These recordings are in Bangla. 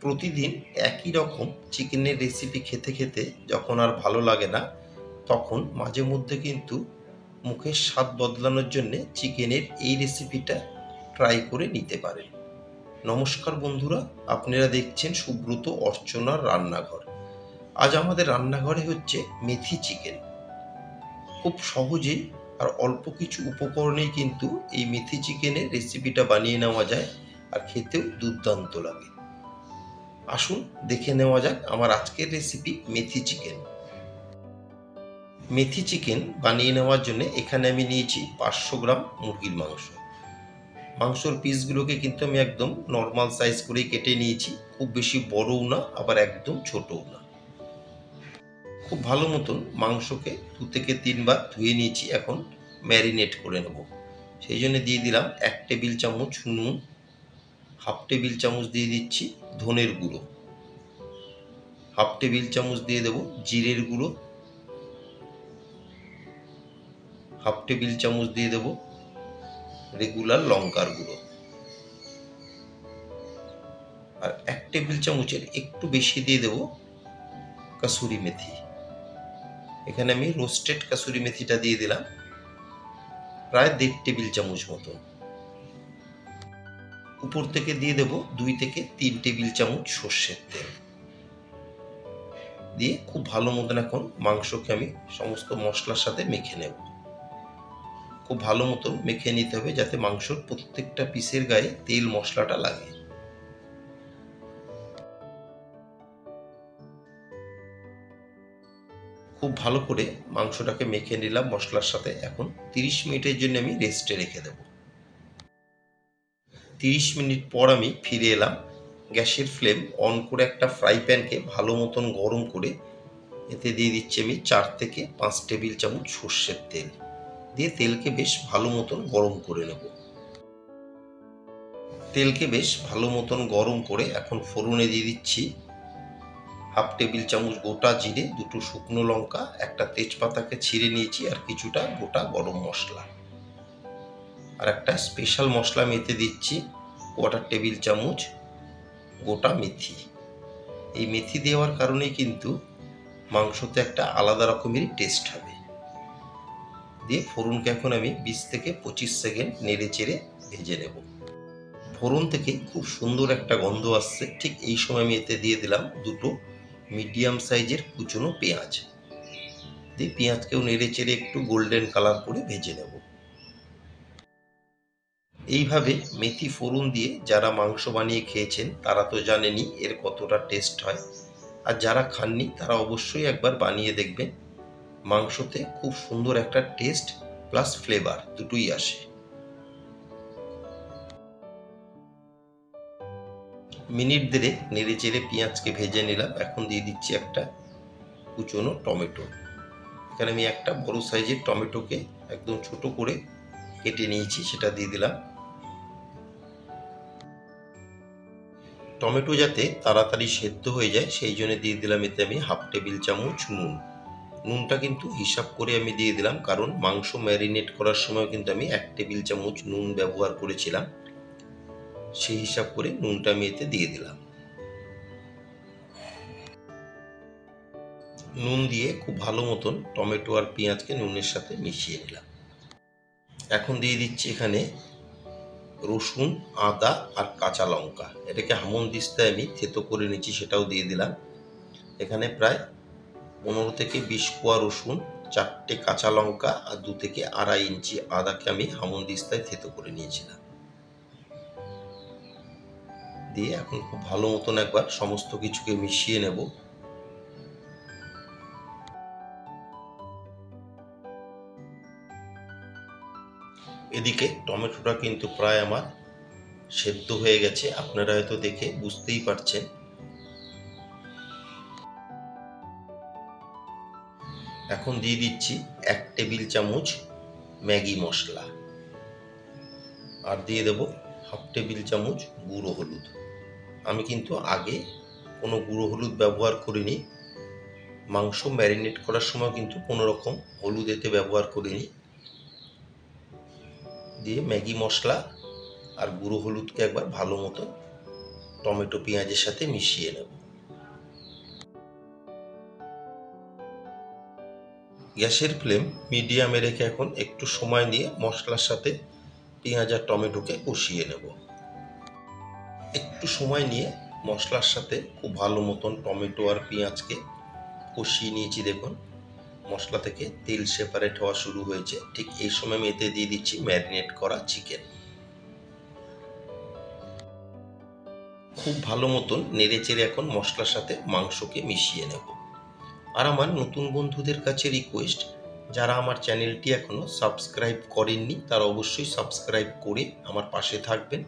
প্রতিদিন একই রকম চিকেনের রেসিপি খেতে খেতে যখন আর ভালো লাগে না, তখন মাঝে মধ্যে কিন্তু মুখের স্বাদ বদলানোর জন্যে চিকেনের এই রেসিপিটা ট্রাই করে নিতে পারেন। নমস্কার বন্ধুরা, আপনারা দেখছেন সুব্রত অর্চনার রান্নাঘর। আজ আমাদের রান্নাঘরে হচ্ছে মেথি চিকেন। খুব সহজেই আর অল্প কিছু উপকরণেই কিন্তু এই মেথি চিকেনের রেসিপিটা বানিয়ে নেওয়া যায়, আর খেতেও দুর্দান্ত লাগে। আসুন দেখে নেওয়া যাক আমার আজকের রেসিপি মেথি চিকেন। মেথি চিকেন বানিয়ে নেওয়ার জন্য এখানে আমি নিয়েছি 500 গ্রাম মুরগির মাংস। মাংসর পিসগুলোকে কিন্তু আমি একদম নর্মাল সাইজ করেই কেটে নিয়েছি, খুব বেশি বড়ও না আবার একদম ছোটও না। খুব ভালো মতন মাংসকে 2 থেকে 3 বার ধুয়ে নিয়েছি, এখন ম্যারিনেট করে নেব। সেই জন্য দিয়ে দিলাম 1 টেবিল চামচ নুন, হাফ টেবিল চামচ দিয়ে দিচ্ছি ধনের গুঁড়ো, হাফ টেবিল চামচ দিয়ে দেব জিরের গুঁড়ো, হাফ টেবিল চামচ দিয়ে দেব রেগুলার লঙ্কার গুঁড়ো, আর 1 টেবিল চামচের একটু বেশি দিয়ে দেব কাসুরি মেথি। এখানে আমি রোস্টেড কাসুরি মেথিটা দিয়ে দিলাম প্রায় 1.5 টেবিল চামচ মতো। উপর থেকে দিয়ে দেব 2 থেকে 3 টেবিল চামচ সর্ষের তেল দিয়ে খুব ভালো মতন এখন মাংসকে আমি সমস্ত মশলার সাথে মেখে নেব। খুব ভালো মতন মেখে নিতে হবে যাতে মাংসর প্রত্যেকটা পিসের গায়ে তেল মশলাটা লাগে। খুব ভালো করে মাংসটাকে মেখে নিলাম মশলার সাথে। এখন 30 মিনিটের জন্য আমি রেস্টে রেখে দেব। 30 মিনিট পর আমি ফিরে এলাম। গ্যাসের ফ্লেম অন করে একটা ফ্রাই প্যানকে ভালো মতন গরম করে এতে দিয়ে দিচ্ছি আমি 4 থেকে 5 টেবিল চামচ সর্ষের তেল দিয়ে তেলকে বেশ ভালো মতন গরম করে নেব। তেলকে বেশ ভালো মতন গরম করে এখন ফোড়নে দিয়ে দিচ্ছি হাফ টেবিল চামচ গোটা জিরে, 2টো শুকনো লঙ্কা, একটা তেজপাতাকে ছিঁড়ে নিয়েছি, আর কিছুটা গোটা গরম মশলা, আর একটা স্পেশাল মশলা আমি এতে দিচ্ছি 1/4 টেবিল চামচ গোটা মেথি। এই মেথি দেওয়ার কারণেই কিন্তু মাংসতে একটা আলাদা রকমেরই টেস্ট হবে। দিয়ে ফোড়নকে এখন আমি 20 থেকে 25 সেকেন্ড নেড়ে চেড়ে ভেজে নেব। ফোড়ন থেকে খুব সুন্দর একটা গন্ধ আসছে, ঠিক এই সময় আমি এতে দিয়ে দিলাম 2টো মিডিয়াম সাইজের কুচনো পেঁয়াজ। দিয়ে পেঁয়াজকেও নেড়ে চেড়ে একটু গোল্ডেন কালার করে ভেজে নেব। এইভাবে মেথি ফোড়ন দিয়ে যারা মাংস বানিয়ে খেয়েছেন তারা তো জানেনই এর কতটা টেস্ট হয়, আর যারা খাননি তারা অবশ্যই একবার বানিয়ে দেখবেন। মাংসতে খুব সুন্দর একটা টেস্ট প্লাস ফ্লেভার দুটোই আসে। মিনিট দেড়েক নেড়ে চেড়ে পেঁয়াজকে ভেজে নিলাম। এখন দিয়ে দিচ্ছি একটা কুচনো টমেটো। এখানে আমি একটা বড় সাইজের টমেটোকে একদম ছোট করে কেটে নিয়েছি, সেটা দিয়ে দিলাম। টমেটো যাতে তাড়াতাড়ি সেদ্ধ হয়ে যায় সেই জন্য দিয়ে দিলাম এতে আমি হাফ টেবিল চামচ নুন। নুনটা কিন্তু হিসাব করে আমি দিয়ে দিলাম, কারণ মাংস ম্যারিনেট করার সময় কিন্তু আমি 1 টেবিল চামচ নুন ব্যবহার করেছিলাম, সেই হিসাব করে নুনটা আমি এতে দিয়ে দিলাম। নুন দিয়ে খুব ভালো মতন টমেটো আর পেঁয়াজকে নুনের সাথে মিশিয়ে নিলাম। এখন দিয়ে দিচ্ছি এখানে রসুন, আদা আর কাঁচা লঙ্কা। এটাকে হামনদিস্তায় আমি থেতো করে নিচ্ছি, সেটাও দিয়ে দিলাম। এখানে প্রায় 15 থেকে 20 কোয়া রসুন, 4টে কাঁচা লঙ্কা আর 2 থেকে 2.5 ইঞ্চি আদাকে আমি হামনদিস্তায় থেতো করে নিয়েছিলাম। দিয়ে এখন খুব ভালো মতন একবার সমস্ত কিছুকে মিশিয়ে নেব। এদিকে টমেটোটা কিন্তু প্রায় আমার সেদ্ধ হয়ে গেছে, আপনারা হয়তো দেখে বুঝতেই পারছেন। এখন দিয়ে দিচ্ছি 1 টেবিল চামচ ম্যাগি মশলা, আর দিয়ে দেব হাফ টেবিল চামচ গুঁড়ো হলুদ। আমি কিন্তু আগে কোনো গুঁড়ো হলুদ ব্যবহার করিনি, মাংস ম্যারিনেট করার সময় কিন্তু কোনো রকম হলুদ এতে ব্যবহার করিনি। দিয়ে ম্যাগি মশলা আর গুঁড়ো হলুদকে একবার ভালো মতো টমেটো পেঁয়াজের সাথে মিশিয়ে নেব। গ্যাসের ফ্লেম মিডিয়ামে রেখে এখন একটু সময় নিয়ে মশলার সাথে পেঁয়াজ আর টমেটোকে কষিয়ে নেব। একটু সময় নিয়ে মশলার সাথে খুব ভালো মতন টমেটো আর পেঁয়াজকে কষিয়ে নিয়েছি। দেখুন মশলা থেকে তেল সেপারেট হওয়া শুরু হয়েছে। ঠিক এই সময় আমি এতে দিয়ে দিচ্ছি ম্যারিনেট করা চিকেন। খুব ভালো মতন নেড়ে চেড়ে এখন মশলার সাথে মাংসকে মিশিয়ে নেব। আর আমার নতুন বন্ধুদের কাছে রিকোয়েস্ট, যারা আমার চ্যানেলটি এখনও সাবস্ক্রাইব করেননি তারা অবশ্যই সাবস্ক্রাইব করে আমার পাশে থাকবেন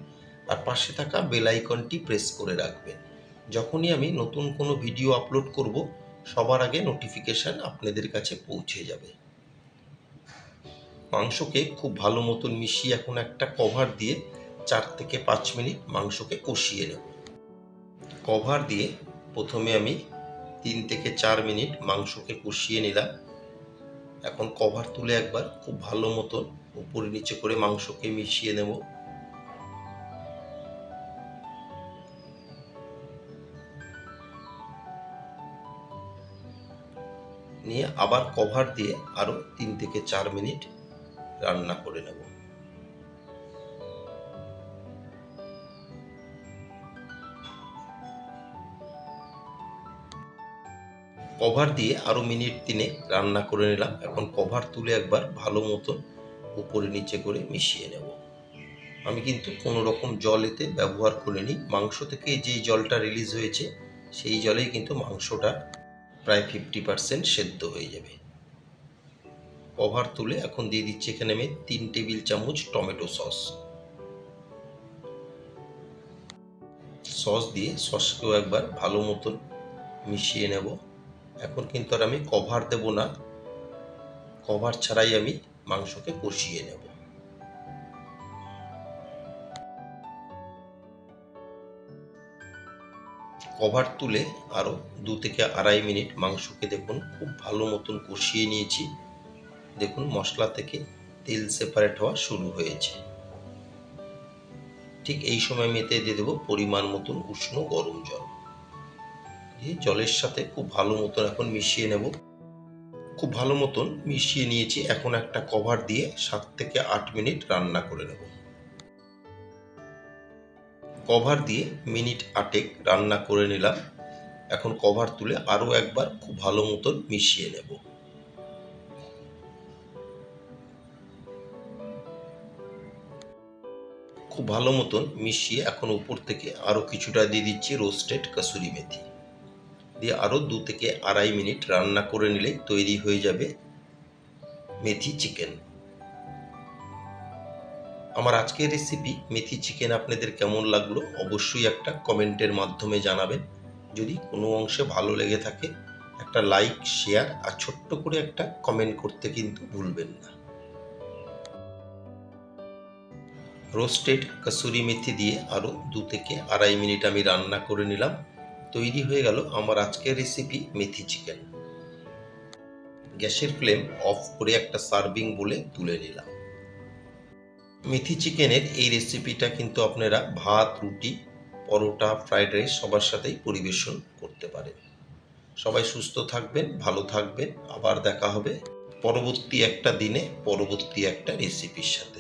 আর পাশে থাকা বেল আইকনটি প্রেস করে রাখবেন। যখনই আমি নতুন কোনো ভিডিও আপলোড করব সবার আগে নোটিফিকেশান আপনাদের কাছে পৌঁছে যাবে। মাংসকে খুব ভালো মতন মিশিয়ে এখন একটা কভার দিয়ে 4 থেকে 5 মিনিট মাংসকে কষিয়ে নেব। কভার দিয়ে প্রথমে আমি 3 থেকে 4 মিনিট মাংসকে কষিয়ে নিলাম। এখন কভার তুলে একবার খুব ভালো মতন উপরে নিচে করে মাংসকে মিশিয়ে নেব। নিয়ে আবার কভার দিয়ে আরো 3 থেকে 4 মিনিট রান্না করে নেব। কভার দিয়ে আরো মিনিট 3 রান্না করে নিলাম। এখন কভার তুলে একবার ভালো মতন উপরে নিচে করে মিশিয়ে নেব। আমি কিন্তু কোনো রকম জল এতে ব্যবহার করিনি। মাংস থেকে যে জলটা রিলিজ হয়েছে সেই জলেই কিন্তু মাংসটা প্রায় 50% সেদ্ধ হয়ে যাবে। কভার তুলে এখন দিয়ে দিচ্ছি এখানে আমি 3 টেবিল চামচ টমেটো সস দিয়ে সসকেও একবার ভালো মতন মিশিয়ে নেব। এখন কিন্তু আর আমি কভার দেব না, কভার ছাড়াই আমি মাংসকে কষিয়ে নেব। কভার তুলে আরও 2 থেকে 2.5 মিনিট মাংসকে দেখুন খুব ভালো মতন কষিয়ে নিয়েছি। দেখুন মশলা থেকে তেল সেপারেট হওয়া শুরু হয়েছে। ঠিক এই সময় আমি এতে দিয়ে দেবো পরিমাণ মতন উষ্ণ গরম জল। দিয়ে জলের সাথে খুব ভালো মতন এখন মিশিয়ে নেব। খুব ভালো মতন মিশিয়ে নিয়েছি। এখন একটা কভার দিয়ে 7 থেকে 8 মিনিট রান্না করে নেব। কভার দিয়ে মিনিট 8 রান্না করে নিলাম। এখন কভার তুলে আরও একবার খুব ভালো মতন মিশিয়ে নেব। খুব ভালো মতন মিশিয়ে এখন উপর থেকে আরও কিছুটা দিয়ে দিচ্ছি রোস্টেড কাসুরি মেথি। দিয়ে আরও 2 থেকে 2.5 মিনিট রান্না করে নিলেই তৈরি হয়ে যাবে মেথি চিকেন। আমার আজকের রেসিপি মেথি চিকেন আপনাদের কেমন লাগলো অবশ্যই একটা কমেন্টের মাধ্যমে জানাবেন। যদি কোনো অংশে ভালো লেগে থাকে একটা লাইক, শেয়ার আর ছোট্ট করে একটা কমেন্ট করতে কিন্তু ভুলবেন না। রোস্টেড কাসুরি মেথি দিয়ে আরও 2 থেকে 2.5 মিনিট আমি রান্না করে নিলাম। তৈরি হয়ে গেল আমার আজকের রেসিপি মেথি চিকেন। গ্যাসের ফ্লেম অফ করে একটা সার্ভিং বলে তুলে নিলাম। মেথি চিকেনের এই রেসিপিটা কিন্তু আপনারা ভাত, রুটি, পরোটা, ফ্রাইড রাইস সবার সাথেই পরিবেশন করতে পারেন। সবাই সুস্থ থাকবেন, ভালো থাকবেন। আবার দেখা হবে পরবর্তী একটা দিনে পরবর্তী একটা রেসিপির সাথে।